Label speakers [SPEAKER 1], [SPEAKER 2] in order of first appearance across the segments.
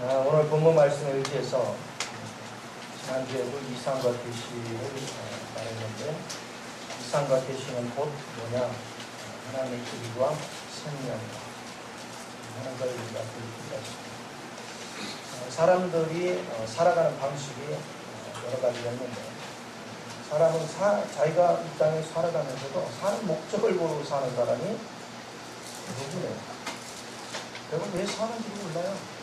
[SPEAKER 1] 오늘 본문 말씀에 의지해서 지난주에도 이상과 계시를 말했는데, 이상과 계시는 곧 뭐냐? 하나님의 길과 생명이다 하는 걸 우리가 들을 수가 있습니다. 사람들이 살아가는 방식이 여러 가지가 있는데, 사람은 자기가 이 땅에 살아가면서도 사는 목적을 모르고 사는 사람이 누구예요? 여러분 왜 사는지 몰라요.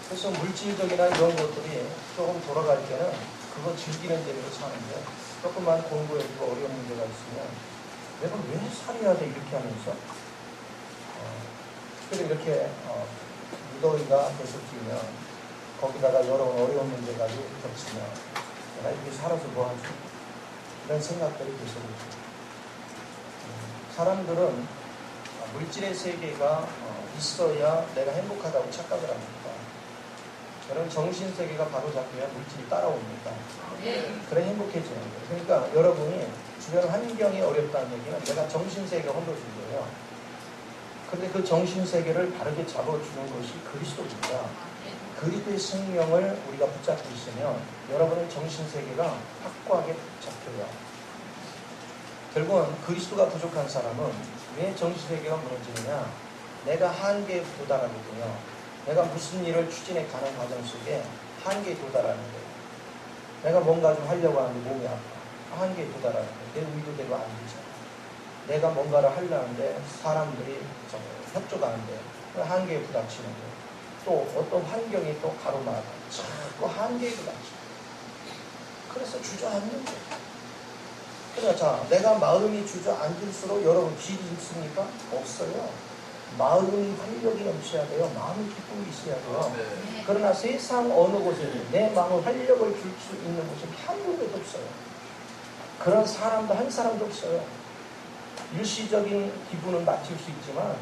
[SPEAKER 1] 그래서 물질적이나 이런 것들이 조금 돌아갈 때는 그거 즐기는 재미로 사는데, 조금만 공부해주고 어려운 문제가 있으면 내가 왜 살아야 돼 이렇게 하면서 특별히 이렇게 무더위가 계속 끼면, 거기다가 여러 어려운 문제가 겹치면 내가 이렇게 살아서 뭐하지? 이런 생각들이 계속 오죠. 사람들은 물질의 세계가 있어야 내가 행복하다고 착각을 합니다. 여러분 정신세계가 바로 잡히면 물질이 따라옵니다. 그래 행복해지는 거예요. 그러니까 여러분이 주변 환경이 어렵다는 얘기는 내가 정신세계가 혼돈인 거예요. 그런데 그 정신세계를 바르게 잡아주는 것이 그리스도입니다. 그리스도의 생명을 우리가 붙잡고 있으면 여러분의 정신세계가 확고하게 잡혀요. 결국은 그리스도가 부족한 사람은 왜 정신세계가 무너지느냐? 내가 한계에 도달하거든요. 내가 무슨 일을 추진해 가는 과정 속에 한계에 도달하는 거예요. 내가 뭔가 좀 하려고 하는데 몸이 아파. 한계에 도달하는 거예요. 내 의도대로 안 되잖아. 내가 뭔가를 하려는데 사람들이 협조하는데 한계에 부닥치는 거예요. 또 어떤 환경이 또 가로막아. 자꾸 한계에 부닥치는 거예요. 그래서 주저앉는 거예요. 그러니까 자, 내가 마음이 주저앉을수록 여러분 길이 있습니까? 없어요. 마음이 활력이 넘쳐야 돼요. 마음이 기쁨이 있어야 돼요. 그러나 세상 어느 곳에도 내 마음을 활력을 줄 수 있는 곳이 한 군데도 없어요. 그런 사람도 한 사람도 없어요. 일시적인 기분은 맞출 수 있지만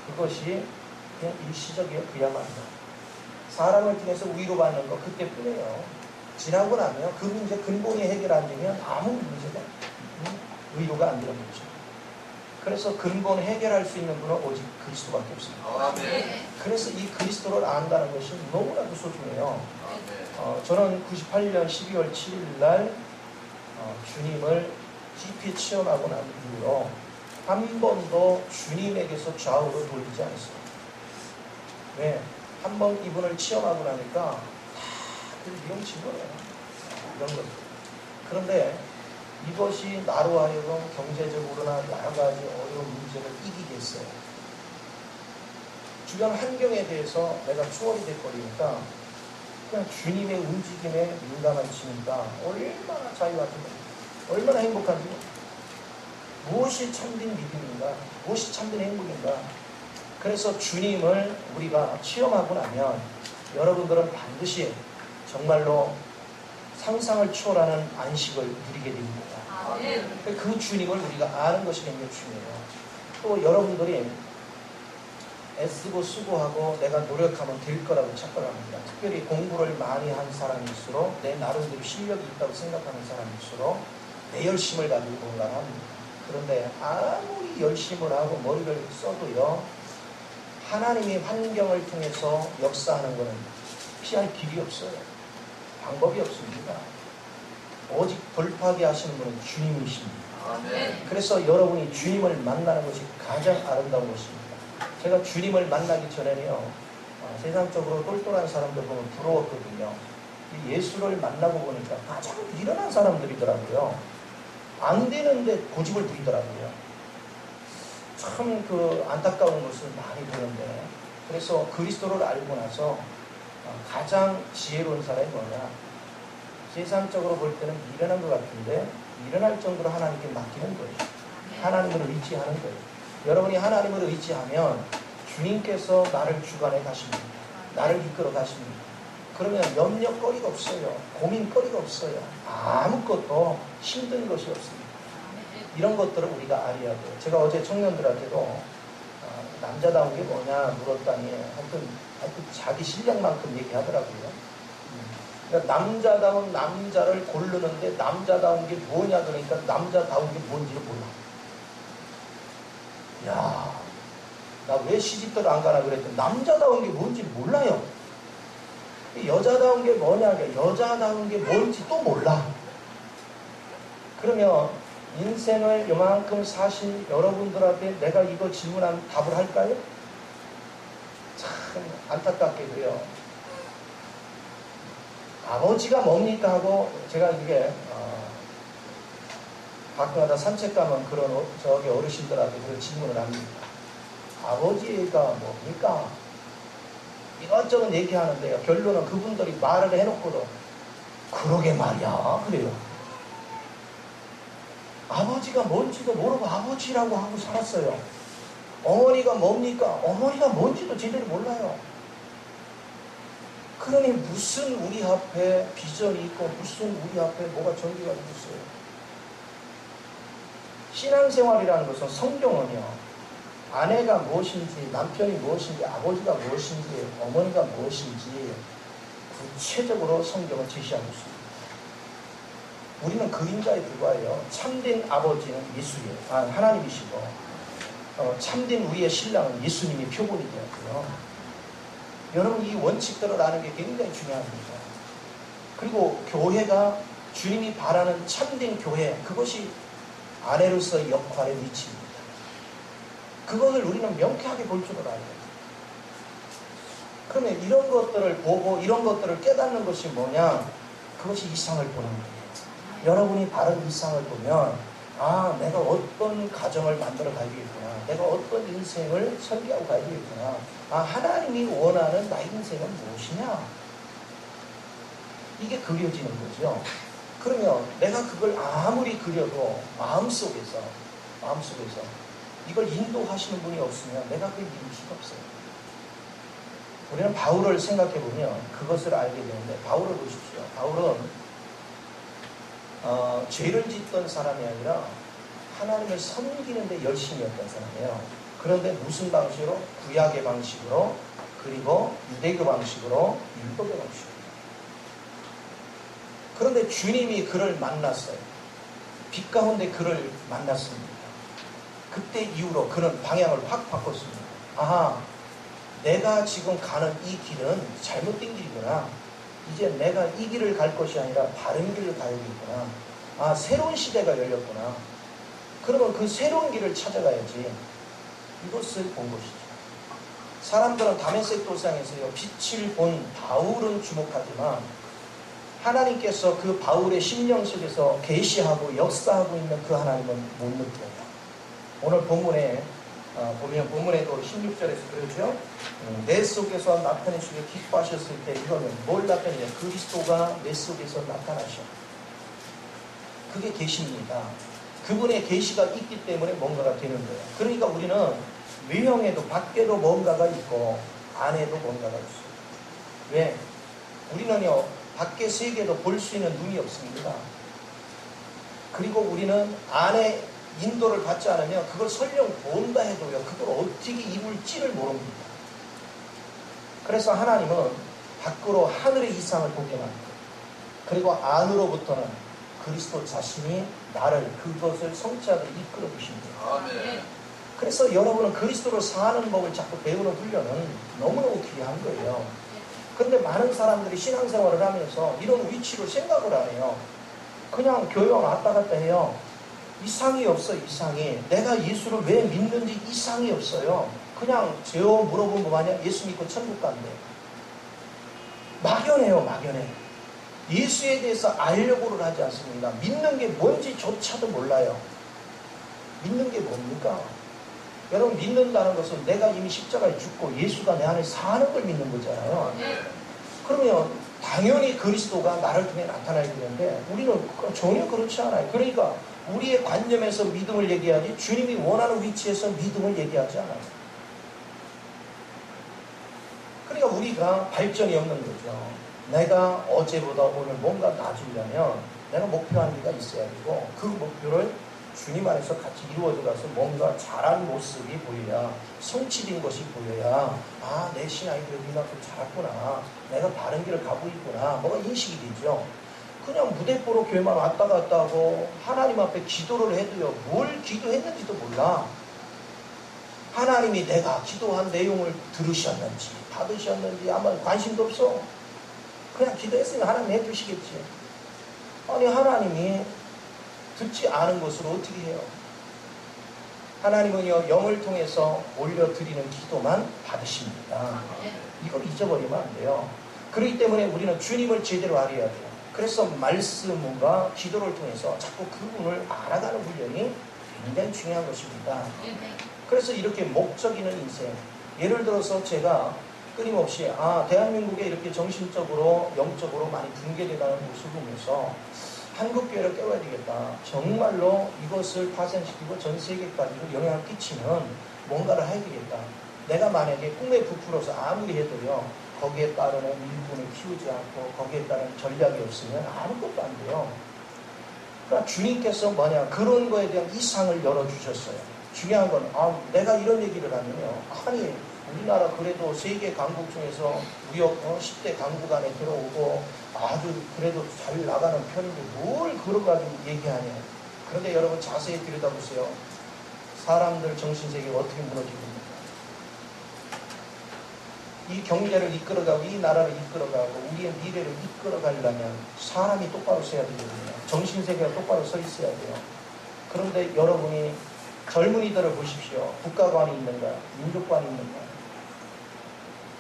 [SPEAKER 1] 그것이 그냥 일시적이에요. 그야말로 사람을 통해서 위로받는 거 그때뿐이에요. 지나고 나면 그 문제 근본이 해결 안 되면 아무 문제가 위로가 안 되는 거죠. 그래서 근본 해결할 수 있는 분은 오직 그리스도밖에 없습니다. 그래서 이 그리스도를 안다는 것이 너무나도 소중해요. 저는 98년 12월 7일 날 주님을 깊이 체험하고 난 이후로 한 번도 주님에게서 좌우로 돌리지 않았어요. 왜? 한 번 이분을 체험하고 나니까 다들 미용친 거예요. 이런 것들. 그런데 이것이 나로 하여금 경제적으로나 여러 가지 어려운 문제를 이기게 했어요. 주변 환경에 대해서 내가 추월이 돼버리니까 그냥 주님의 움직임에 민감해지니까 얼마나 자유가 됩니까? 얼마나 행복한지. 무엇이 참된 믿음인가? 무엇이 참된 행복인가? 그래서 주님을 우리가 체험하고 나면 여러분들은 반드시 정말로 상상을 초월하는 안식을 누리게 됩니다. 그 주님을 우리가 아는 것이 굉장히 중요해요. 또 여러분들이 애쓰고 수고하고 내가 노력하면 될 거라고 착각합니다. 특별히 공부를 많이 한 사람일수록 내 나름대로 실력이 있다고 생각하는 사람일수록 내 열심을 가지고 뭔가를 합니다. 그런데 아무리 열심을 하고 머리를 써도요, 하나님의 환경을 통해서 역사하는 것은 피할 길이 없어요. 방법이 없습니다. 오직 돌파하게 하시는 분은 주님이십니다. 그래서 여러분이 주님을 만나는 것이 가장 아름다운 것입니다. 제가 주님을 만나기 전에는요, 세상적으로 똘똘한 사람들 보면 부러웠거든요. 예수를 만나고 보니까 가장 미련한 사람들이더라고요. 안 되는데 고집을 부리더라고요. 참 안타까운 것을 많이 보는데, 그래서 그리스도를 알고 나서 가장 지혜로운 사람이 뭐냐? 세상적으로 볼 때는 미련한 것 같은데 미련할 정도로 하나님께 맡기는 거예요. 하나님을 의지하는 거예요. 여러분이 하나님을 의지하면 주님께서 나를 주관해 가십니다. 나를 이끌어 가십니다. 그러면 염려거리가 없어요. 고민거리가 없어요. 아무것도 힘든 것이 없습니다. 이런 것들을 우리가 알아야 돼요. 제가 어제 청년들한테도 남자다운 게 뭐냐 물었더니 하여튼 자기 실력만큼 얘기하더라고요. 그러니까 남자다운 남자를 고르는데 남자다운 게 뭐냐 그러니까 남자다운 게 뭔지를 몰라. 야, 나 왜 시집들 안 가나 그랬더니 남자다운 게 뭔지 몰라. 몰라요. 여자다운 게 뭐냐, 여자다운 게 뭔지 또 몰라. 그러면 인생을 요만큼 사신 여러분들한테 내가 이거 질문하면 답을 할까요? 참 안타깝게도요. 아버지가 뭡니까 하고 제가 이게 가끔가다 산책 가면 그런 저기 어르신들한테 그런 질문을 합니다. 아버지가 뭡니까? 이것저것 얘기하는데요. 결론은 그분들이 말을 해놓고도 그러게 말이야 그래요. 아버지가 뭔지도 모르고 아버지라고 하고 살았어요. 어머니가 뭡니까? 어머니가 뭔지도 제대로 몰라요. 그러니 무슨 우리 앞에 비전이 있고 무슨 우리 앞에 뭐가 전개가 되고 있어요. 신앙생활이라는 것은 성경은요. 아내가 무엇인지 남편이 무엇인지 아버지가 무엇인지 어머니가 무엇인지 구체적으로 성경을 제시하고 있습니다. 우리는 그림자에 불과해요. 참된 아버지는 예수예요. 하나님이시고 참된 우리의 신랑은 예수님이 표본이 되었고요. 여러분 이 원칙들을 아는 게 굉장히 중요합니다. 그리고 교회가 주님이 바라는 참된 교회 그것이 아내로서의 역할의 위치입니다. 그것을 우리는 명쾌하게 볼 줄을 알아야 돼요. 그러면 이런 것들을 보고 이런 것들을 깨닫는 것이 뭐냐? 그것이 이상을 보는 거예요. 여러분이 바른 이상을 보면 내가 어떤 가정을 만들어 가야겠구나. 내가 어떤 인생을 설계하고 가야겠구나. 하나님이 원하는 나의 인생은 무엇이냐? 이게 그려지는 거죠. 그러면 내가 그걸 아무리 그려도 마음속에서 이걸 인도하시는 분이 없으면 내가 그걸 이룰 수가 없어요. 우리는 바울을 생각해 보면 그것을 알게 되는데 바울을 보십시오. 바울은 죄를 짓던 사람이 아니라 하나님을 섬기는 데 열심이었던 사람이에요. 그런데 무슨 방식으로? 구약의 방식으로 그리고 유대교 방식으로 율법의 방식으로. 그런데 주님이 그를 만났어요. 빛 가운데 그를 만났습니다. 그때 이후로 그는 방향을 확 바꿨습니다. 내가 지금 가는 이 길은 잘못된 길이구나. 이제 내가 이 길을 갈 것이 아니라 바른 길을 가야겠구나. 새로운 시대가 열렸구나. 그러면 그 새로운 길을 찾아가야지. 이것을 본 것이죠. 사람들은 다메섹 도상에서요 빛을 본 바울은 주목하지만 하나님께서 그 바울의 심령 속에서 계시하고 역사하고 있는 그 하나님은 못 느껴요. 오늘 본문에 보면 본문에도 16절에서 그러죠. 내 속에서 나타내시고 기뻐하셨을 때 이거는 뭘 나타내냐? 그리스도가 내 속에서 나타나셔. 그게 계시입니다. 그분의 계시가 있기 때문에 뭔가가 되는 거예요. 그러니까 우리는 외형에도 밖에도 뭔가가 있고 안에도 뭔가가 있어요. 왜? 우리는요 밖의 세계도 볼 수 있는 눈이 없습니다. 그리고 우리는 안에 인도를 받지 않으면 그걸 설령 본다 해도요 그걸 어떻게 이룰지를 모릅니다. 그래서 하나님은 밖으로 하늘의 이상을 보게 만들고 그리고 안으로부터는 그리스도 자신이 나를 그것을 성취하도록 이끌어 주십니다. 아멘. 그래서 여러분은 그리스도로 사는 법을 자꾸 배우는 훈련은 너무너무 귀한 거예요. 그런데 많은 사람들이 신앙생활을 하면서 이런 위치를 생각을 안 해요. 그냥 교회 왔다 갔다 해요. 이상이 없어. 이상이. 내가 예수를 왜 믿는지 이상이 없어요. 그냥 죄어 물어본 거 마냥 예수 믿고 천국 간대. 막연해요. 막연해. 예수에 대해서 알려고를 하지 않습니다. 믿는 게 뭔지조차도 몰라요. 믿는 게 뭡니까? 여러분 믿는다는 것은 내가 이미 십자가에 죽고 예수가 내 안에 사는 걸 믿는 거잖아요. 그러면 당연히 그리스도가 나를 통해 나타나야 되는데 우리는 전혀 그렇지 않아요. 그러니까 우리의 관념에서 믿음을 얘기하지 주님이 원하는 위치에서 믿음을 얘기하지 않아요. 그러니까 우리가 발전이 없는 거죠. 내가 어제보다 오늘 뭔가 나아지려면 내가 목표하는 게가 있어야 되고 그 목표를 주님 안에서 같이 이루어져 가서 뭔가 잘한 모습이 보여야 성취된 것이 보여야 내 신앙이 그래도 이만큼 자랐구나. 내가 바른 길을 가고 있구나. 뭐가 인식이 되죠. 그냥 무대뽀로 교회만 왔다 갔다 하고 하나님 앞에 기도를 해도요 뭘 기도했는지도 몰라. 하나님이 내가 기도한 내용을 들으셨는지 받으셨는지 아마 관심도 없어. 그냥 기도했으면 하나님 해주시겠지. 아니 하나님이 듣지 않은 것으로 어떻게 해요? 하나님은요 영을 통해서 올려드리는 기도만 받으십니다. 이걸 잊어버리면 안 돼요. 그렇기 때문에 우리는 주님을 제대로 알아야 돼요. 그래서 말씀과 기도를 통해서 자꾸 그분을 알아가는 훈련이 굉장히 중요한 것입니다. 그래서 이렇게 목적 있는 인생, 예를 들어서 제가 끊임없이 대한민국에 이렇게 정신적으로 영적으로 많이 붕괴되가는 모습을 보면서 한국교회를 깨워야 되겠다. 정말로 이것을 파생시키고 전 세계까지도 영향을 끼치는 뭔가를 해야 되겠다. 내가 만약에 꿈에 부풀어서 아무리 해도요 거기에 따르는 일꾼을 키우지 않고 거기에 따른 전략이 없으면 아무것도 안 돼요. 그러니까 주님께서 그런 거에 대한 이상을 열어주셨어요. 중요한 건 내가 이런 얘기를 하면요, 아니 우리나라 그래도 세계 강국 중에서 무역 10대 강국 안에 들어오고 아주 그래도 잘 나가는 편인데 뭘 그런 거 가지고 얘기하냐. 그런데 여러분 자세히 들여다보세요. 사람들 정신세계가 어떻게 무너지고 있는가. 이 경제를 이끌어가고 이 나라를 이끌어가고 우리의 미래를 이끌어가려면 사람이 똑바로 서야 되거든요. 정신세계가 똑바로 서 있어야 돼요. 그런데 여러분이 젊은이들을 보십시오. 국가관이 있는가? 민족관이 있는가?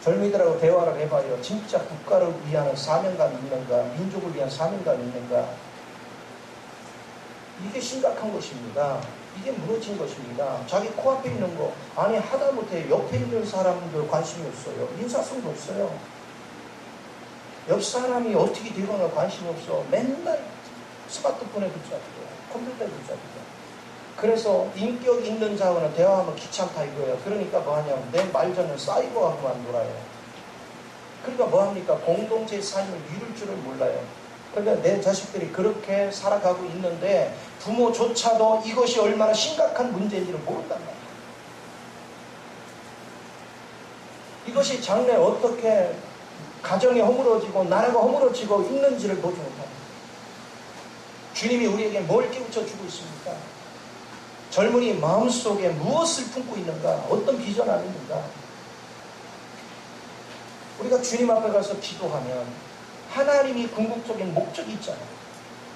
[SPEAKER 1] 젊은이들하고 대화를 해봐요. 진짜 국가를 위한 사명감이 있는가? 민족을 위한 사명감이 있는가? 이게 심각한 것입니다. 이게 무너진 것입니다. 자기 코앞에 있는 거 아니 하다못해 옆에 있는 사람들 관심이 없어요. 인사성도 없어요. 옆 사람이 어떻게 되거나 관심이 없어. 맨날 스마트폰에 붙잡고 컴퓨터에 붙잡고. 그래서 인격 있는 자와는 대화하면 귀찮다 이거예요. 그러니까 뭐하냐면 내 말전을 사이버하고만 놀아요. 그러니까 뭐합니까? 공동체의 삶을 이룰 줄을 몰라요. 그러니까 내 자식들이 그렇게 살아가고 있는데 부모조차도 이것이 얼마나 심각한 문제인지를 모른단 말이에요. 이것이 장래 어떻게 가정이 허물어지고 나라가 허물어지고 있는지를 보지 못합니다. 주님이 우리에게 뭘 깨우쳐 주고 있습니까? 젊은이 마음속에 무엇을 품고 있는가? 어떤 비전 안에 있는가? 우리가 주님 앞에 가서 기도하면 하나님이 궁극적인 목적이 있잖아요.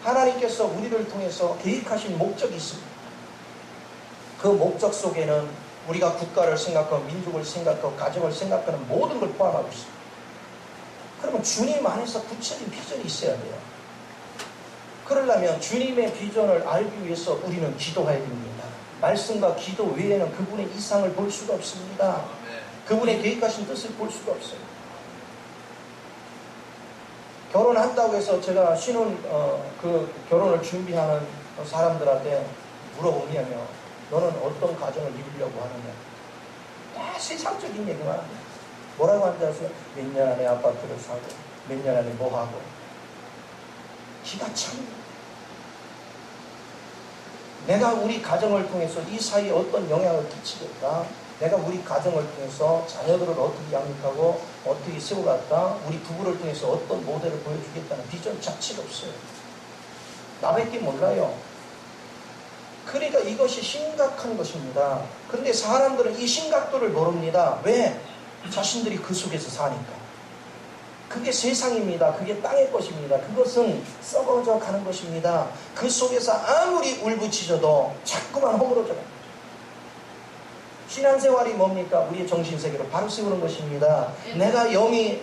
[SPEAKER 1] 하나님께서 우리를 통해서 계획하신 목적이 있습니다. 그 목적 속에는 우리가 국가를 생각하고 민족을 생각하고 가정을 생각하는 모든 걸 포함하고 있습니다. 그러면 주님 안에서 구체적인 비전이 있어야 돼요. 그러려면 주님의 비전을 알기 위해서 우리는 기도해야 됩니다. 말씀과 기도 외에는 그분의 이상을 볼 수가 없습니다. 그분의 계획하신 뜻을 볼 수가 없어요. 결혼한다고 해서 제가 그 결혼을 준비하는 사람들한테 물어보면요, 너는 어떤 가정을 이루려고 하느냐? 다 세상적인 얘기만 합니다. 뭐라고 하는지 아세요? 몇 년 안에 아파트를 사고, 몇 년 안에 뭐 하고. 기가 찹니다. 내가 우리 가정을 통해서 이 사이에 어떤 영향을 끼치겠다. 내가 우리 가정을 통해서 자녀들을 어떻게 양육하고 어떻게 세워갔다. 우리 부부를 통해서 어떤 모델을 보여주겠다는 비전 자체가 없어요. 나밖에 몰라요. 그러니까 이것이 심각한 것입니다. 그런데 사람들은 이 심각도를 모릅니다. 왜? 자신들이 그 속에서 사니까. 그게 세상입니다. 그게 땅의 것입니다. 그것은 썩어져 가는 것입니다. 그 속에서 아무리 울부짖어도 자꾸만 허물어져 갑니다. 신앙생활이 뭡니까? 우리의 정신세계를 바로 세우는 것입니다. 내가 영에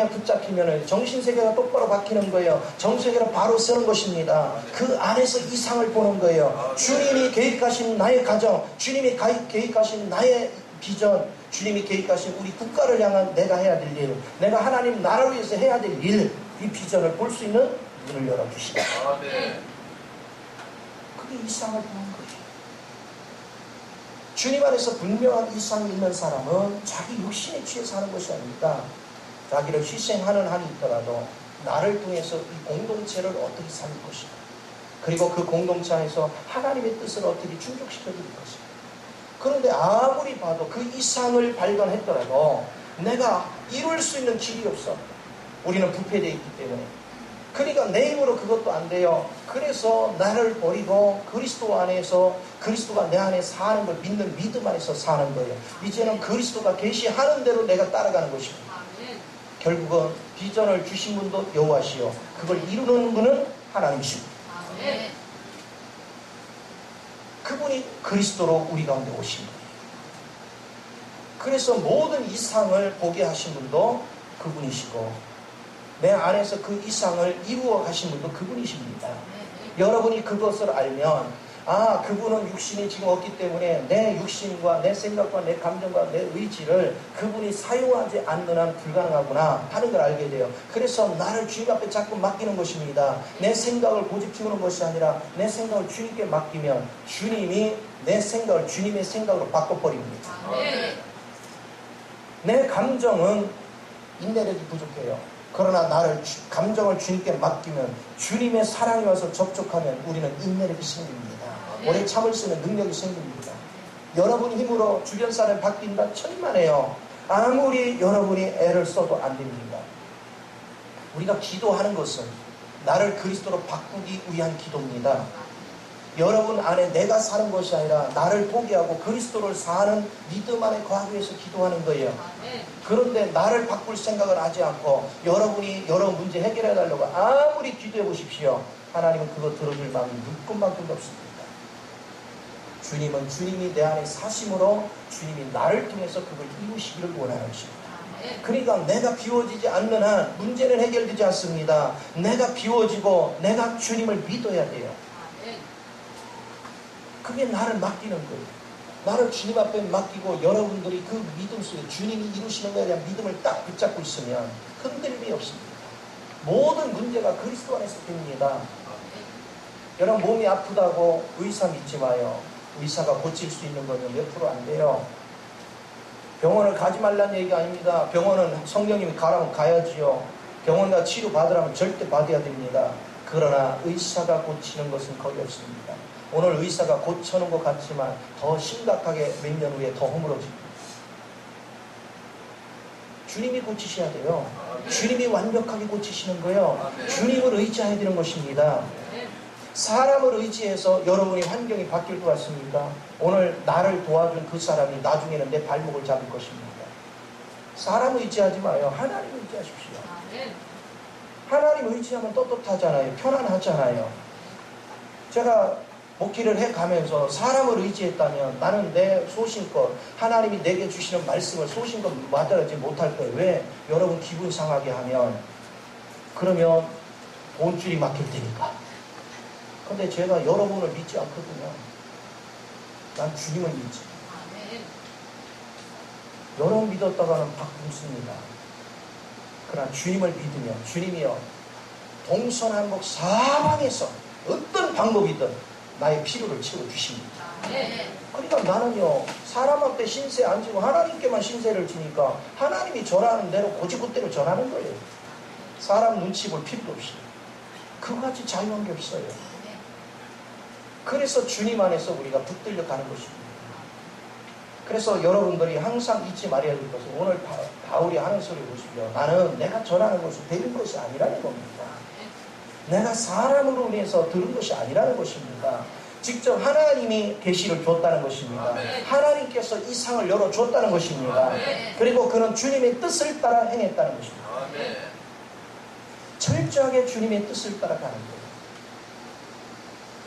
[SPEAKER 1] 붙잡히면 정신세계가 똑바로 바뀌는 거예요. 정신세계를 바로 쓰는 것입니다. 그 안에서 이상을 보는 거예요. 주님이 계획하신 나의 가정, 주님이 계획하신 나의 비전, 주님이 계획하신 우리 국가를 향한 내가 해야 될 일, 내가 하나님 나라를 위해서 해야 될 일, 이 비전을 볼 수 있는 눈을 열어주시다. 그게 이상을 보는 거예요. 주님 안에서 분명한 이상이 있는 사람은 자기 육신에 취해서 하는 것이 아닙니다. 자기를 희생하는 한이 있더라도 나를 통해서 이 공동체를 어떻게 살릴 것인가, 그리고 그 공동체 안에서 하나님의 뜻을 어떻게 충족시켜 드릴 것인가. 그런데 아무리 봐도 그 이상을 발견했더라도 내가 이룰 수 있는 길이 없어. 우리는 부패되어 있기 때문에. 그러니까 내 힘으로 그것도 안 돼요. 그래서 나를 버리고 그리스도 안에서 그리스도가 내 안에 사는 걸 믿는 믿음 안에서 사는 거예요. 이제는 그리스도가 계시하는 대로 내가 따라가는 것입니다. 결국은 비전을 주신 분도 여호와시요 그걸 이루는 분은 하나님이십니다. 그분이 그리스도로 우리 가운데 오신 거예요. 그래서 모든 이상을 보게 하신 분도 그분이시고 내 안에서 그 이상을 이루어 가신 분도 그분이십니다. 여러분이 그것을 알면 그분은 육신이 지금 없기 때문에 내 육신과 내 생각과 내 감정과 내 의지를 그분이 사용하지 않는 한 불가능하구나 하는 걸 알게 돼요. 그래서 나를 주님 앞에 자꾸 맡기는 것입니다. 내 생각을 고집 피우는 것이 아니라 내 생각을 주님께 맡기면 주님이 내 생각을 주님의 생각으로 바꿔버립니다. 내 감정은 인내력이 부족해요. 그러나 감정을 주님께 맡기면 주님의 사랑이 와서 접촉하면 우리는 인내력이 생깁니다. 오래 참을 수 있는 능력이 생깁니다. 여러분 힘으로 주변 사람을 바뀐다 천만에요. 아무리 여러분이 애를 써도 안 됩니다. 우리가 기도하는 것은 나를 그리스도로 바꾸기 위한 기도입니다. 여러분 안에 내가 사는 것이 아니라 나를 포기하고 그리스도를 사는 믿음 안에 거하기 위해서 기도하는 거예요. 그런데 나를 바꿀 생각을 하지 않고 여러분이 여러 문제 해결해 달라고 아무리 기도해 보십시오. 하나님은 그거 들어줄 마음이 눈꽃만큼도 없습니다. 주님은 주님이 내 안에 사심으로 주님이 나를 통해서 그걸 이루시기를 원하는 것입니다. 그러니까 내가 비워지지 않는 한 문제는 해결되지 않습니다. 내가 비워지고 내가 주님을 믿어야 돼요. 그게 나를 맡기는 거예요. 나를 주님 앞에 맡기고 여러분들이 그 믿음 속에 주님이 이루시는 것에 대한 믿음을 딱 붙잡고 있으면 흔들림이 없습니다. 모든 문제가 그리스도 안에서 됩니다. 여러분 몸이 아프다고 의사 믿지 마요. 의사가 고칠 수 있는 거는 몇 프로 안 돼요. 병원을 가지 말라는 얘기가 아닙니다. 병원은 성령님이 가라면 가야지요. 병원 가 치료 받으라면 절대 받아야 됩니다. 그러나 의사가 고치는 것은 거의 없습니다. 오늘 의사가 고쳐놓은 것 같지만 더 심각하게 몇 년 후에 더 허물어집니다. 주님이 고치셔야 돼요. 주님이 완벽하게 고치시는 거예요. 주님을 의지해야 되는 것입니다. 사람을 의지해서 여러분의 환경이 바뀔 것 같습니까? 오늘 나를 도와준 그 사람이 나중에는 내 발목을 잡을 것입니다. 사람 의지하지 마요. 하나님 의지하십시오. 하나님 의지하면 떳떳하잖아요. 편안하잖아요. 제가 목회를 해가면서 사람을 의지했다면 나는 내 소신껏 하나님이 내게 주시는 말씀을 소신껏 맞아야지 못할 거예요. 왜? 여러분 기분 상하게 하면 그러면 돈줄이 막힐 테니까. 근데 제가 여러분을 믿지 않거든요. 난 주님을 믿지. 여러분 믿었다가는 바꿈습니다. 그러나 주님을 믿으면 주님이요 동서남북 사방에서 어떤 방법이든 나의 필요를 채워주십니다. 그러니까 나는요 사람 앞에 신세 안 지고 하나님께만 신세를 지니까 하나님이 전하는 대로 고지굿대로 전하는 거예요. 사람 눈치 볼 필요도 없이. 그거같이 자유한 게 없어요. 그래서 주님 안에서 우리가 붙들려 가는 것입니다. 그래서 여러분들이 항상 잊지 말아야 될 것은 오늘 바울이 하는 소리 보시죠. 나는 내가 전하는 것이 배운 것이 아니라는 겁니다. 내가 사람으로 인해서 들은 것이 아니라는 것입니다. 직접 하나님이 계시를 줬다는 것입니다. 하나님께서 이 상을 열어줬다는 것입니다. 그리고 그는 주님의 뜻을 따라 행했다는 것입니다. 철저하게 주님의 뜻을 따라가는 거예요.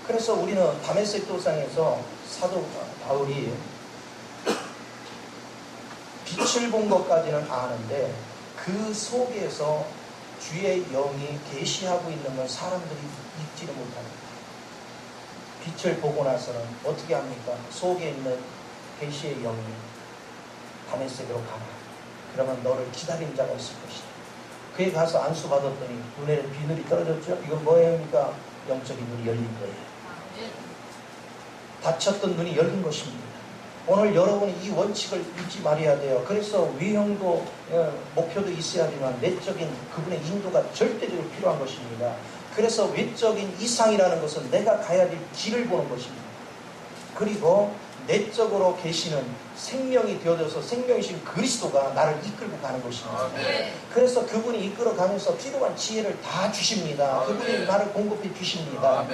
[SPEAKER 1] 그래서 우리는 다메섹 도상에서 사도 바울이 빛을 본 것까지는 아는데 그 속에서 주의 영이 계시하고 있는 건 사람들이 읽지를 못합니다. 빛을 보고 나서는 어떻게 합니까? 속에 있는 계시의 영이 다메섹으로 가라. 그러면 너를 기다리는 자가 있을 것이다. 그에 가서 안수 받았더니 눈에 비늘이 떨어졌죠? 이건 뭐입니까? 영적인 눈이 열린 거예요. 닫혔던 눈이 열린 것입니다. 오늘 여러분이 이 원칙을 잊지 말아야 돼요. 그래서 위형도 목표도 있어야 되지만 내적인 그분의 인도가 절대적으로 필요한 것입니다. 그래서 외적인 이상이라는 것은 내가 가야 될 길을 보는 것입니다. 그리고 내적으로 계시는 생명이 되어져서 생명이신 그리스도가 나를 이끌고 가는 것입니다. 그래서 그분이 이끌어가면서 필요한 지혜를 다 주십니다. 그분이 나를 공급해 주십니다.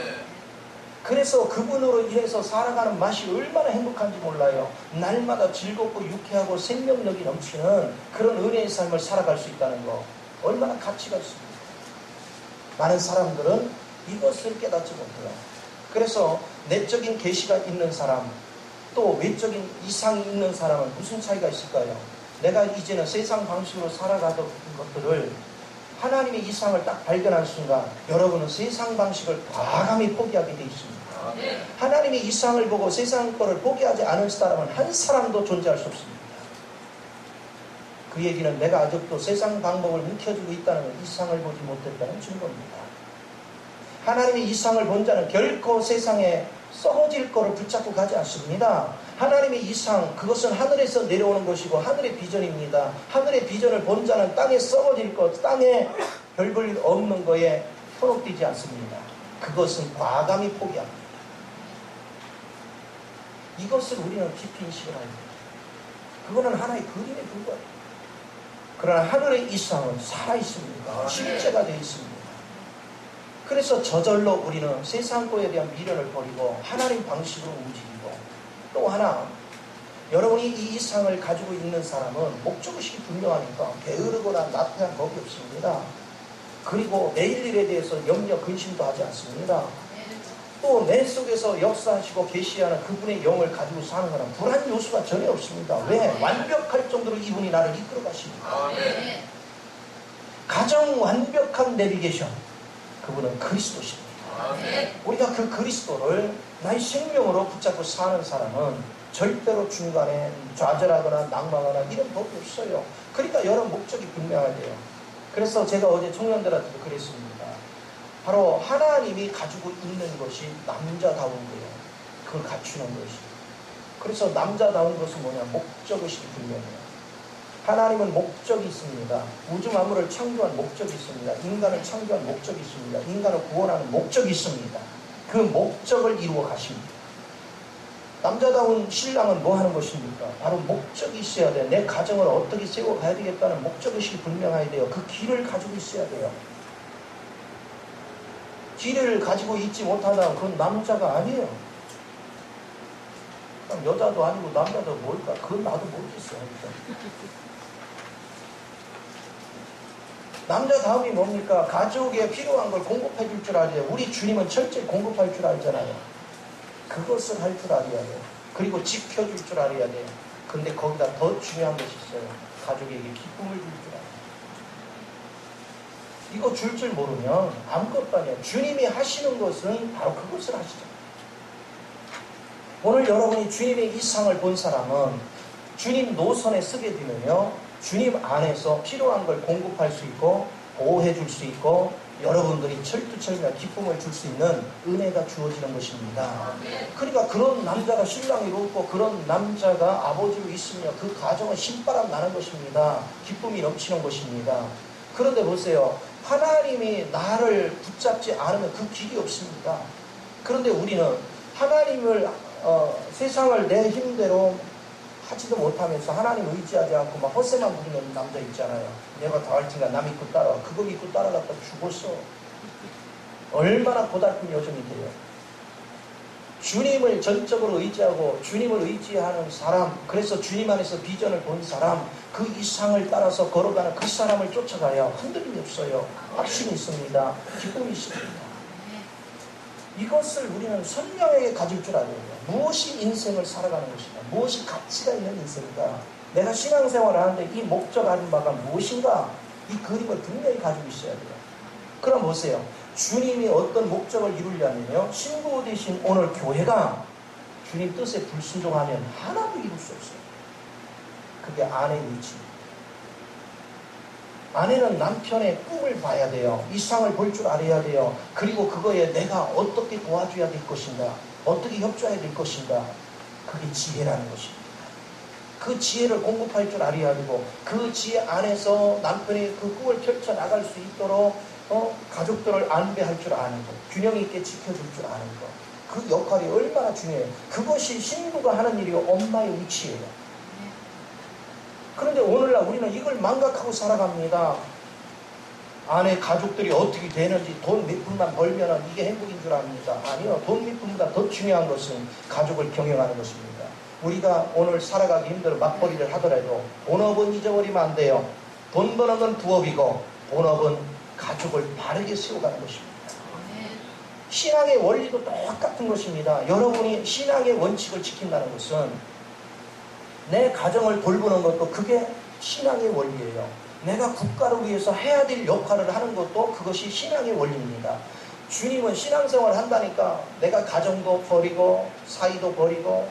[SPEAKER 1] 그래서 그분으로 인해서 살아가는 맛이 얼마나 행복한지 몰라요. 날마다 즐겁고 유쾌하고 생명력이 넘치는 그런 은혜의 삶을 살아갈 수 있다는 거 얼마나 가치가 있습니다. 많은 사람들은 이것을 깨닫지 못해요. 그래서 내적인 계시가 있는 사람, 또 외적인 이상이 있는 사람은 무슨 차이가 있을까요? 내가 이제는 세상 방식으로 살아가던 것들을 하나님의 이상을 딱 발견한 순간 여러분은 세상 방식을 과감히 포기하게 돼 있습니다. 하나님의 이상을 보고 세상 거를 포기하지 않은 사람은 한 사람도 존재할 수 없습니다. 그 얘기는 내가 아직도 세상 방법을 묵혀주고 있다는 건 이상을 보지 못했다는 증거입니다. 하나님의 이상을 본 자는 결코 세상에 썩어질 거를 붙잡고 가지 않습니다. 하나님의 이상, 그것은 하늘에서 내려오는 것이고 하늘의 비전입니다. 하늘의 비전을 본 자는 땅에 썩어질 것, 땅에 별 볼 일 없는 거에 현혹되지 않습니다. 그것은 과감히 포기합니다. 이것을 우리는 깊이 인식을 합니다. 그거는 하나의 그림에 불과해요. 그러나 하늘의 이상은 살아있습니다. 실제가 되어 있습니다. 그래서 저절로 우리는 세상 거에 대한 미련을 버리고 하나님 방식으로 움직이고, 또 하나 여러분이 이 이상을 가지고 있는 사람은 목적의식이 분명하니까 게으르거나 나태한 법이 없습니다. 그리고 내일 일에 대해서 염려 근심도 하지 않습니다. 또 내 속에서 역사하시고 계시하는 그분의 영을 가지고 사는 것은 불안 요소가 전혀 없습니다. 왜? 완벽할 정도로 이분이 나를 이끌어 가십니다. 가장 완벽한 내비게이션, 그분은 그리스도십니다. 우리가 그 그리스도를 나의 생명으로 붙잡고 사는 사람은 절대로 중간에 좌절하거나 낙망하거나 이런 법이 없어요. 그러니까 여러 목적이 분명해야 돼요. 그래서 제가 어제 청년들한테도 그랬습니다. 바로 하나님이 가지고 있는 것이 남자다운 거예요. 그걸 갖추는 것이. 그래서 남자다운 것은 뭐냐? 목적의식이 분명해요. 하나님은 목적이 있습니다. 우주 만물을 창조한 목적이 있습니다. 인간을 창조한 목적이 있습니다. 인간을 구원하는 목적이 있습니다. 그 목적을 이루어 가십니다. 남자다운 신랑은 뭐 하는 것입니까? 바로 목적이 있어야 돼요. 내 가정을 어떻게 세워가야 되겠다는 목적의식이 분명해야 돼요. 그 길을 가지고 있어야 돼요. 길을 가지고 있지 못하다면 그건 남자가 아니에요. 그럼 여자도 아니고 남자도 뭘까? 그건 나도 모르겠어요. 남자다움이 뭡니까? 가족에 필요한 걸 공급해 줄 줄 알아요. 우리 주님은 철저히 공급할 줄 알잖아요. 그것을 할 줄 알아야 돼요. 그리고 지켜줄 줄 알아야 돼요. 근데 거기다 더 중요한 것이 있어요. 가족에게 기쁨을 줄 줄 알아요. 이거 줄 모르면 아무것도 아니에요. 주님이 하시는 것은 바로 그것을 하시죠. 오늘 여러분이 주님의 이상을 본 사람은 주님 노선에 서게 되면요, 주님 안에서 필요한 걸 공급할 수 있고 보호해 줄 수 있고 여러분들이 철두철미한 기쁨을 줄 수 있는 은혜가 주어지는 것입니다. 그러니까 그런 남자가 신랑이 이루고 그런 남자가 아버지로 있으며 그 가정은 신바람 나는 것입니다. 기쁨이 넘치는 것입니다. 그런데 보세요. 하나님이 나를 붙잡지 않으면 그 길이 없습니다. 그런데 우리는 하나님을 세상을 내 힘대로 하지도 못하면서 하나님 의지하지 않고 막 헛새만 부리는 남자 있잖아요. 내가 다 할 테니까 남 믿고 따라와. 그거 믿고 따라갔다 죽었어. 얼마나 고달픈 여정이 돼요. 주님을 전적으로 의지하고 주님을 의지하는 사람, 그래서 주님 안에서 비전을 본 사람, 그 이상을 따라서 걸어가는 그 사람을 쫓아가야 흔들림이 없어요. 확신이 있습니다. 기쁨이 있습니다. 이것을 우리는 선명하게 가질 줄 알아야 돼요. 무엇이 인생을 살아가는 것인가? 무엇이 가치가 있는 인생인가? 내가 신앙생활을 하는데 이 목적하는 바가 무엇인가? 이 그림을 분명히 가지고 있어야 돼요. 그럼 보세요. 주님이 어떤 목적을 이루려면요, 신부 되신 오늘 교회가 주님 뜻에 불순종하면 하나도 이룰 수 없어요. 그게 아내의 위치입니다. 아내는 남편의 꿈을 봐야 돼요. 이상을 볼 줄 알아야 돼요. 그리고 그거에 내가 어떻게 도와줘야 될 것인가, 어떻게 협조해야 될 것인가, 그게 지혜라는 것입니다. 그 지혜를 공급할 줄 알아야 되고, 그 지혜 안에서 남편이 그 꿈을 펼쳐나갈 수 있도록 가족들을 안배할 줄 아는 것, 균형 있게 지켜줄 줄 아는 것, 그 역할이 얼마나 중요해요. 그것이 신부가 하는 일이요, 엄마의 위치예요. 그런데 오늘날 우리는 이걸 망각하고 살아갑니다. 아내 가족들이 어떻게 되는지 돈 몇 푼만 벌면 이게 행복인 줄 압니다. 아니요. 돈 몇 푼보다 더 중요한 것은 가족을 경영하는 것입니다. 우리가 오늘 살아가기 힘들어 맞벌이를 하더라도 본업은 잊어버리면 안 돼요. 돈 버는 건 부업이고 본업은 가족을 바르게 세워가는 것입니다. 신앙의 원리도 똑같은 것입니다. 여러분이 신앙의 원칙을 지킨다는 것은 내 가정을 돌보는 것도 그게 신앙의 원리예요. 내가 국가를 위해서 해야 될 역할을 하는 것도 그것이 신앙의 원리입니다. 주님은 신앙생활을 한다니까 내가 가정도 버리고 사이도 버리고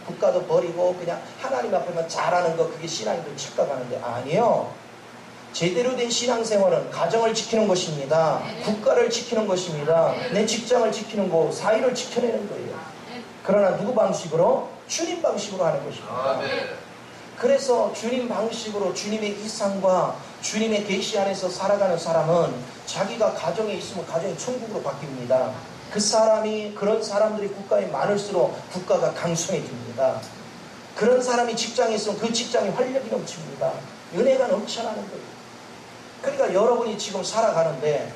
[SPEAKER 1] 국가도 버리고 그냥 하나님 앞에만 잘하는 거 그게 신앙인 줄 착각하는데 아니요. 제대로 된 신앙생활은 가정을 지키는 것입니다. 국가를 지키는 것입니다. 내 직장을 지키는 거, 사회를 지켜내는 거예요. 그러나 누구 방식으로? 주님 방식으로 하는 것입니다. 그래서 주님 방식으로 주님의 이상과 주님의 계시 안에서 살아가는 사람은 자기가 가정에 있으면 가정이 천국으로 바뀝니다. 그 사람이 그런 사람들이 국가에 많을수록 국가가 강성해집니다. 그런 사람이 직장에 있으면 그 직장에 활력이 넘칩니다. 은혜가 넘쳐나는 거예요. 그러니까 여러분이 지금 살아가는데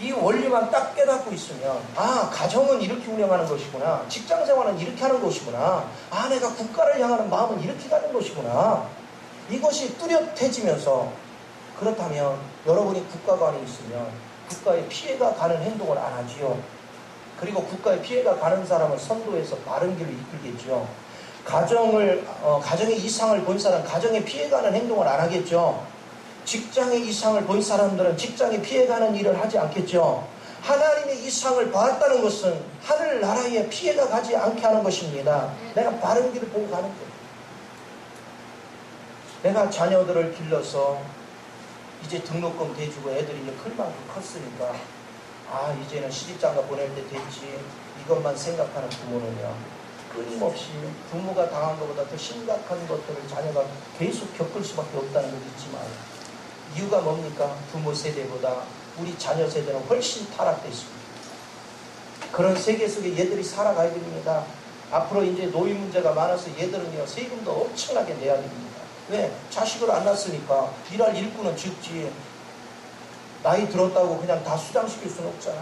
[SPEAKER 1] 이 원리만 딱 깨닫고 있으면 아 가정은 이렇게 운영하는 것이구나, 직장생활은 이렇게 하는 것이구나, 아 내가 국가를 향하는 마음은 이렇게 가는 것이구나, 이것이 뚜렷해지면서 그렇다면 여러분이 국가가 안에 있으면 국가에 피해가 가는 행동을 안 하지요. 그리고 국가에 피해가 가는 사람을 선도해서 바른 길을 이끌겠죠. 가정의 이상을 본 사람 가정에 피해가는 행동을 안 하겠죠. 직장의 이상을 본 사람들은 직장에 피해가는 일을 하지 않겠죠. 하나님의 이상을 봤다는 것은 하늘나라에 피해가 가지 않게 하는 것입니다. 내가 바른 길을 보고 가는 거예요. 내가 자녀들을 길러서 이제 등록금 대주고 애들이 이제 클 만큼 컸으니까 아 이제는 시집장가 보낼 때 됐지 이것만 생각하는 부모는요 끊임없이 부모가 당한 것보다 더 심각한 것들을 자녀가 계속 겪을 수밖에 없다는 걸 잊지 마요. 이유가 뭡니까? 부모 세대보다 우리 자녀 세대는 훨씬 타락되어 있습니다. 그런 세계 속에 얘들이 살아가야 됩니다. 앞으로 이제 노인 문제가 많아서 얘들은요 세금도 엄청나게 내야 됩니다. 왜? 자식을 안 낳았으니까 일할 일꾼은 적지. 나이 들었다고 그냥 다 수장시킬 수는 없잖아.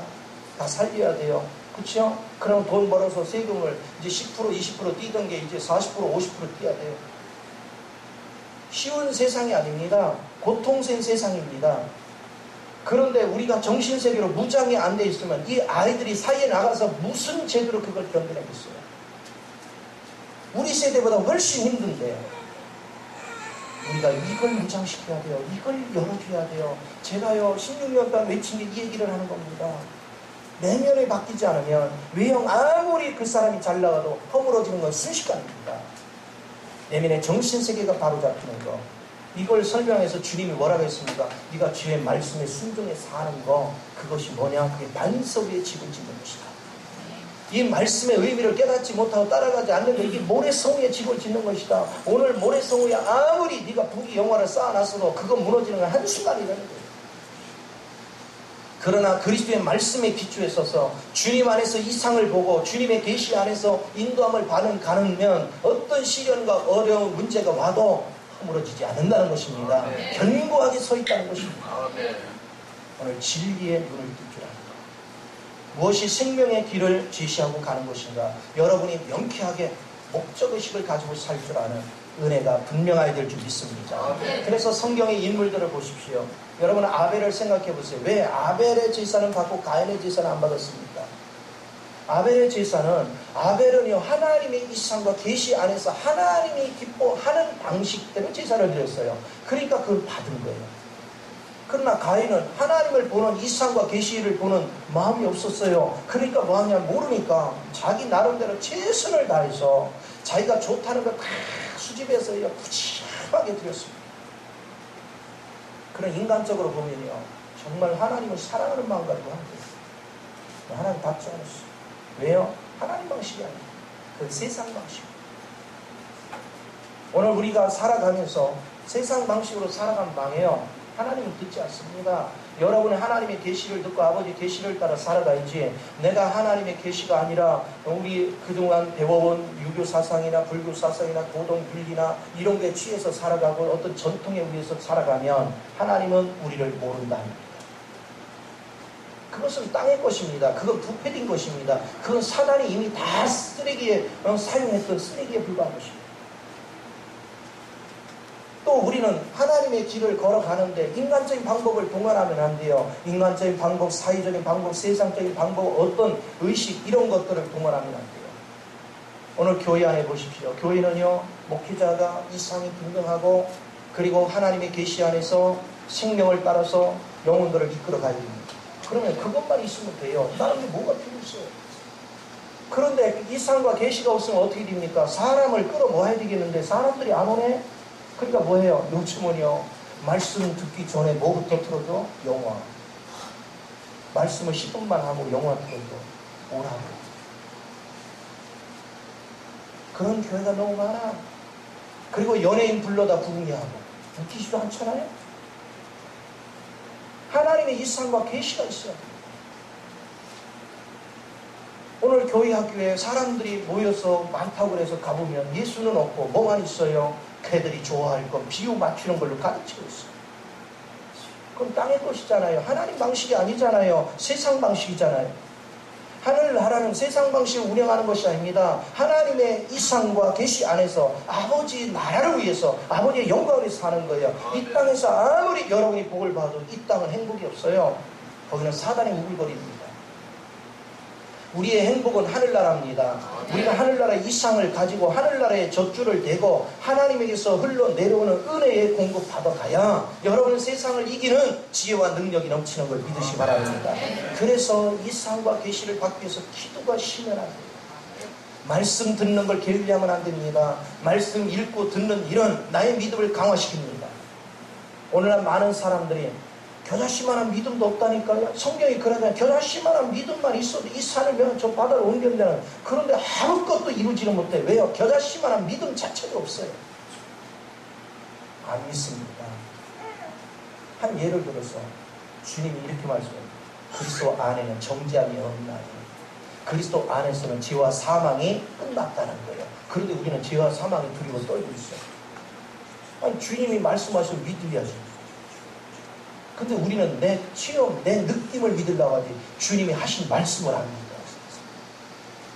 [SPEAKER 1] 다 살려야 돼요. 그렇죠? 그럼 돈 벌어서 세금을 이제 10% 20% 뛰던 게 이제 40% 50% 뛰어야 돼요. 쉬운 세상이 아닙니다. 고통스러운 세상입니다. 그런데 우리가 정신세계로 무장이 안 돼 있으면 이 아이들이 사이에 나가서 무슨 제대로 그걸 견뎌내겠어요. 우리 세대보다 훨씬 힘든데 우리가 이걸 무장시켜야 돼요. 이걸 열어줘야 돼요. 제가요 16년 동안 외친 게 이 얘기를 하는 겁니다. 내면이 바뀌지 않으면 외형 아무리 그 사람이 잘 나가도 허물어지는 건 순식간입니다. 내면의 정신세계가 바로 잡히는 거. 이걸 설명해서 주님이 뭐라고 했습니까? 네가 주의 말씀에 순종해 사는 거 그것이 뭐냐? 그게 반석 위에 집을 짓는 것이다. 이 말씀의 의미를 깨닫지 못하고 따라가지 않는데 이게 모래성 위에 집을 짓는 것이다. 오늘 모래성 위에 아무리 네가 부귀 영화를 쌓아놨어도 그거 무너지는 건 한순간이라는 거예요. 그러나 그리스도의 말씀에 기초에 서서 주님 안에서 이상을 보고 주님의 계시 안에서 인도함을 가는면 어떤 시련과 어려운 문제가 와도 허물어지지 않는다는 것입니다. 견고하게 서 있다는 것입니다. 오늘 진리의 눈을 뜰 줄 압니다. 무엇이 생명의 길을 제시하고 가는 것인가? 여러분이 명쾌하게 목적의식을 가지고 살 줄 아는 은혜가 분명하게 될 줄 믿습니다. 그래서 성경의 인물들을 보십시오. 여러분 아벨을 생각해 보세요. 왜 아벨의 제사는 받고 가인의 제사는 안 받았습니까? 아벨의 제사는 아벨은요 하나님의 이상과 계시 안에서 하나님이 기뻐하는 방식대로 제사를 드렸어요. 그러니까 그걸 받은 거예요. 그러나 가인은 하나님을 보는 이상과 계시를 보는 마음이 없었어요. 그러니까 뭐하냐 모르니까 자기 나름대로 최선을 다해서 자기가 좋다는 걸 다 수집해서 푸짐하게 드렸습니다. 그런 인간적으로 보면요 정말 하나님을 사랑하는 마음 가지고 한 거예요. 하나님 받지 않았어요. 왜요? 하나님 방식이 아니에요. 그 세상 방식. 오늘 우리가 살아가면서 세상 방식으로 살아가면 망해요. 하나님은 듣지 않습니다. 여러분은 하나님의 계시를 듣고 아버지 계시를 따라 살아가야지, 내가 하나님의 계시가 아니라 우리 그동안 배워온 유교 사상이나 불교 사상이나 도덕 윤리나 이런 게 취해서 살아가고 어떤 전통에 의해서 살아가면 하나님은 우리를 모른다. 그것은 땅의 것입니다. 그건 부패된 것입니다. 그건 사단이 이미 다 쓰레기에 사용했던 쓰레기에 불과한 것입니다. 또 우리는 하나님의 길을 걸어가는데 인간적인 방법을 동원하면 안 돼요. 인간적인 방법, 사회적인 방법, 세상적인 방법, 어떤 의식 이런 것들을 동원하면 안 돼요. 오늘 교회 안에 보십시오. 교회는요, 목회자가 이상이 분명하고 그리고 하나님의 계시 안에서 생명을 따라서 영혼들을 이끌어 가야 됩니다. 그러면 그것만 있으면 돼요. 다른 게 뭐가 필요 있어요. 그런데 이상과 계시가 없으면 어떻게 됩니까? 사람을 끌어모아야 되겠는데 사람들이 안 오네? 그러니까 뭐예요? 요즘은요, 말씀 듣기 전에 뭐부터 틀어줘? 영화. 말씀을 10분만 하고 영화 틀어줘. 오라고. 그런 교회가 너무 많아. 그리고 연예인 불러다 부흥회 하고. 웃기지도 않잖아요? 하나님의 이상과 계시가 있어요. 오늘 교회 학교에 사람들이 모여서 많다고 그래서 가보면 예수는 없고 뭐만 있어요? 걔들이 좋아할 건 비유 맞추는 걸로 가르치고 있어요. 그럼 땅의 것이잖아요. 하나님 방식이 아니잖아요. 세상 방식이잖아요. 하늘나라는 세상 방식을 운영하는 것이 아닙니다. 하나님의 이상과 계시 안에서 아버지 나라를 위해서 아버지의 영광을 위해서 사는 거예요. 이 땅에서 아무리 여러분이 복을 봐도 이 땅은 행복이 없어요. 거기는 사단의 우글거리입니다. 우리의 행복은 하늘나라입니다. 우리가 하늘나라의 이상을 가지고 하늘나라의 젖줄을 대고 하나님에게서 흘러내려오는 은혜의 공급 받아가야 여러분은 세상을 이기는 지혜와 능력이 넘치는 걸 믿으시기 바랍니다. 그래서 이상과 계시를 받기 위해서 기도가 쉬면 안 돼요. 말씀 듣는 걸 게을리하면 안 됩니다. 말씀 읽고 듣는 일은 나의 믿음을 강화시킵니다. 오늘날 많은 사람들이 겨자씨만한 믿음도 없다니까요. 성경이 그러잖아요. 겨자씨만한 믿음만 있어도 이 산을 저 바다로 옮겨내는, 그런데 아무것도 이루지는 못해. 왜요? 겨자씨만한 믿음 자체가 없어요. 안 믿습니다. 한 예를 들어서 주님이 이렇게 말씀해요. 그리스도 안에는 정죄함이 없나니 그리스도 안에서는 죄와 사망이 끝났다는 거예요. 그런데 우리는 죄와 사망이 두려워 떨고 있어요. 아니, 주님이 말씀하시면 믿어야지. 근데 우리는 내 체험, 내 느낌을 믿으려고 하지 주님이 하신 말씀을 안 믿어요.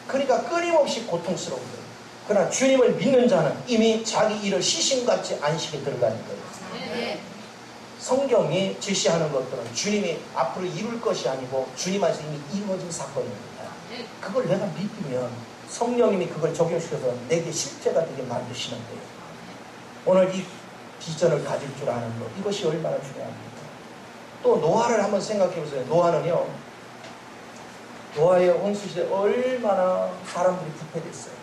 [SPEAKER 1] 그러니까 끊임없이 고통스러운 거예요. 그러나 주님을 믿는 자는 이미 자기 일을 시신같이 안식에 들어가는 거예요. 성경이 제시하는 것들은 주님이 앞으로 이룰 것이 아니고 주님 안에서 이미 이루어진 사건입니다. 그걸 내가 믿으면 성령님이 그걸 적용시켜서 내게 실제가 되게 만드시는 거예요. 오늘 이 비전을 가질 줄 아는 것, 이것이 얼마나 중요합니까? 또 노아를 한번 생각해 보세요. 노아는요, 노아의 홍수시대 얼마나 사람들이 부패됐어요.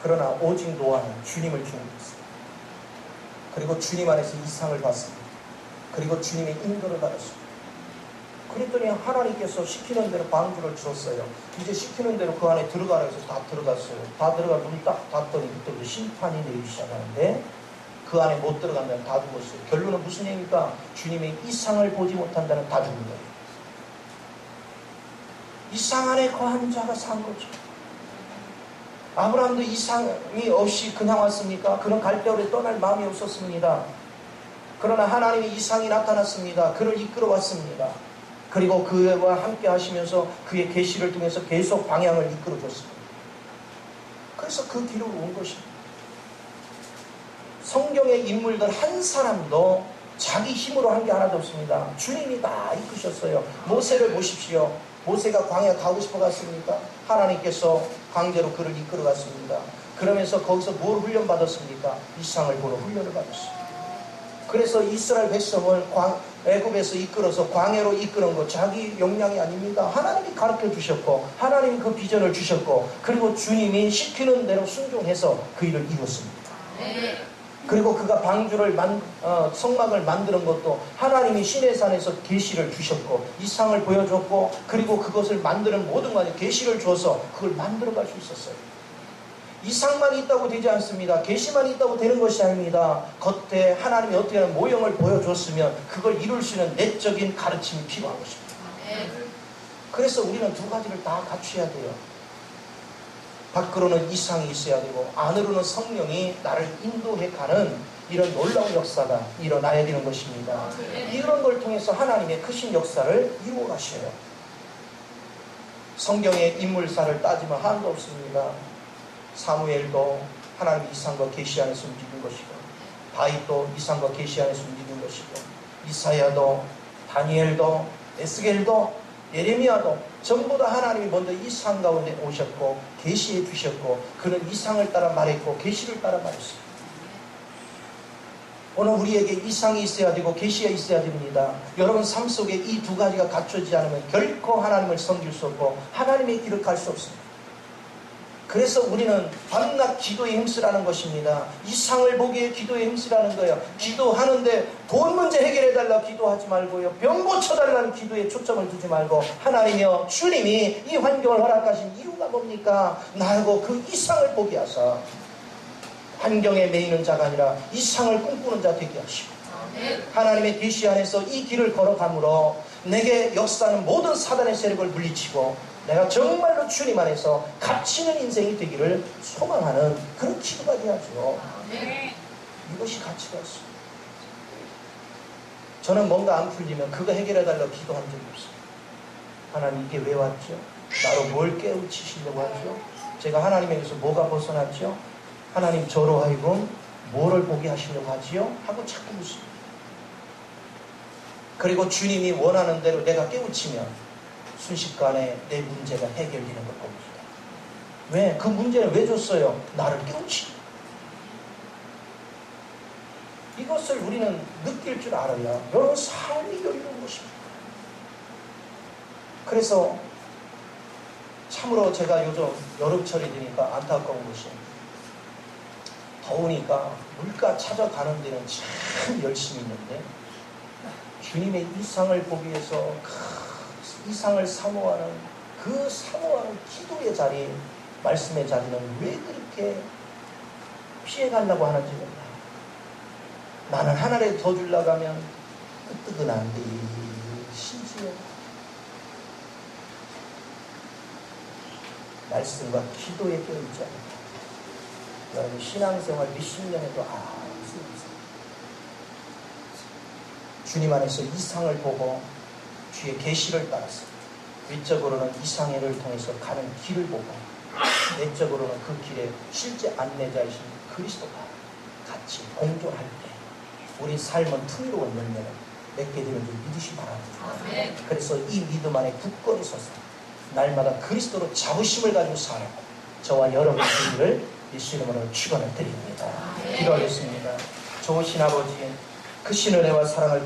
[SPEAKER 1] 그러나 오직 노아는 주님을 주목했어요. 그리고 주님 안에서 이상을 봤습니다. 그리고 주님의 인도를 받았습니다. 그랬더니 하나님께서 시키는 대로 방주를 주었어요. 이제 시키는 대로 그 안에 들어가라 해서 다 들어갔어요. 다 들어가 눈 딱 닫더니 그때부터 심판이 내리기 시작하는데 그 안에 못 들어간다면 다 죽었어요. 결론은 무슨 얘기입니까? 주님의 이상을 보지 못한다는 다 죽은 거예요. 이상 안에 거한 자가 산 거죠. 아브라함도 이상이 없이 그냥 왔습니까? 그는 갈대아우에 떠날 마음이 없었습니다. 그러나 하나님의 이상이 나타났습니다. 그를 이끌어 왔습니다. 그리고 그와 함께 하시면서 그의 계시를 통해서 계속 방향을 이끌어 줬습니다. 그래서 그 길로 온 것입니다. 성경의 인물들 한 사람도 자기 힘으로 한 게 하나도 없습니다. 주님이 다 이끄셨어요. 모세를 보십시오. 모세가 광야 가고 싶어 갔습니까? 하나님께서 강제로 그를 이끌어 갔습니다. 그러면서 거기서 뭘 훈련받았습니까? 이상을 보러 훈련을 받았습니다. 그래서 이스라엘 백성을 애굽에서 이끌어서 광야로 이끄는 것 자기 역량이 아닙니다. 하나님이 가르쳐 주셨고 하나님이 그 비전을 주셨고 그리고 주님이 시키는 대로 순종해서 그 일을 이뤘습니다. 그리고 그가 방주를 성막을 만드는 것도 하나님이 시내산에서 계시를 주셨고 이상을 보여줬고 그리고 그것을 만드는 모든 것에 계시를 줘서 그걸 만들어갈 수 있었어요. 이상만 있다고 되지 않습니다. 계시만 있다고 되는 것이 아닙니다. 겉에 하나님이 어떻게 하는 모형을 보여줬으면 그걸 이룰 수 있는 내적인 가르침이 필요한 것입니다. 그래서 우리는 두 가지를 다 갖춰야 돼요. 밖으로는 이상이 있어야 되고 안으로는 성령이 나를 인도해 가는 이런 놀라운 역사가 일어나야 되는 것입니다. 이런 걸 통해서 하나님의 크신 역사를 이루어 가셔요. 성경의 인물사를 따지면 한도 없습니다. 사무엘도 하나님의 이상과 계시 안에서 움직인 것이고, 다윗도 이상과 계시 안에서 움직인 것이고, 이사야도, 다니엘도, 에스겔도, 예레미야도 전부 다 하나님이 먼저 이상 가운데 오셨고 계시해 주셨고, 그는 이상을 따라 말했고 계시를 따라 말했습니다. 오늘 우리에게 이상이 있어야 되고 계시가 있어야 됩니다. 여러분 삶 속에 이 두 가지가 갖춰지지 않으면 결코 하나님을 섬길 수 없고 하나님의 길을 갈 수 없습니다. 그래서 우리는 밤낮 기도에 힘쓰라는 것입니다. 이상을 보기에 기도에 힘쓰라는 거예요. 기도하는데 돈 문제 해결해달라 기도하지 말고요, 병 고쳐달라는 기도에 초점을 두지 말고, 하나님이여 주님이 이 환경을 허락하신 이유가 뭡니까? 나하고 그 이상을 보게 하사 환경에 매이는 자가 아니라 이상을 꿈꾸는 자 되게 하시고, 하나님의 계시 안에서 이 길을 걸어감으로 내게 역사하는 모든 사단의 세력을 물리치고 내가 정말로 주님 안에서 갇히는 인생이 되기를 소망하는 그런 기도가 돼야죠. 이것이 가치가 있습니다. 저는 뭔가 안 풀리면 그거 해결해달라고 기도한 적이 없어요. 하나님 이게 왜 왔죠? 나로 뭘 깨우치시려고 하죠? 제가 하나님에게서 뭐가 벗어났죠? 하나님 저로 하여금 뭐를 보게 하시려고 하지요? 하고 자꾸 묻습니다. 그리고 주님이 원하는 대로 내가 깨우치면 순식간에 내 문제가 해결되는 걸 봅니다. 왜? 그 문제를 왜 줬어요? 나를 깨우치기. 이것을 우리는 느낄 줄 알아야 여러분 삶이 열리는 것입니다. 그래서 참으로 제가 요즘 여름철이 되니까 안타까운 것이, 더우니까 물가 찾아가는 데는 참 열심히 있는데 주님의 이상을 보기 위해서 이상을 사모하는 그 사모하는 기도의 자리, 말씀의 자리는 왜 그렇게 피해가려고 하는지 몰라. 나는 하나라도 더 주려고 하면 뜨끈한데 심지어 말씀과 기도에 껴있지 않다. 여러분 신앙생활 몇십 년 해도 무슨 이상. 주님 안에서 이상을 보고 주의 계시를 따라서 위적으로는 이상회를 통해서 가는 길을 보고 내적으로는 그 길에 실제 안내자이신 그리스도가 같이 공존할 때 우리 삶은 풍요로운 열매를 맺게 되는 줄 믿으시 바랍니다. 그래서 이 믿음 안에 굳건히 서서 날마다 그리스도로 자부심을 가지고 사는 저와 여러분의 되기를 예수 이름으로 축원을 드립니다. 기도하겠습니다. 좋으신 아버지, 그 신은혜와 사랑을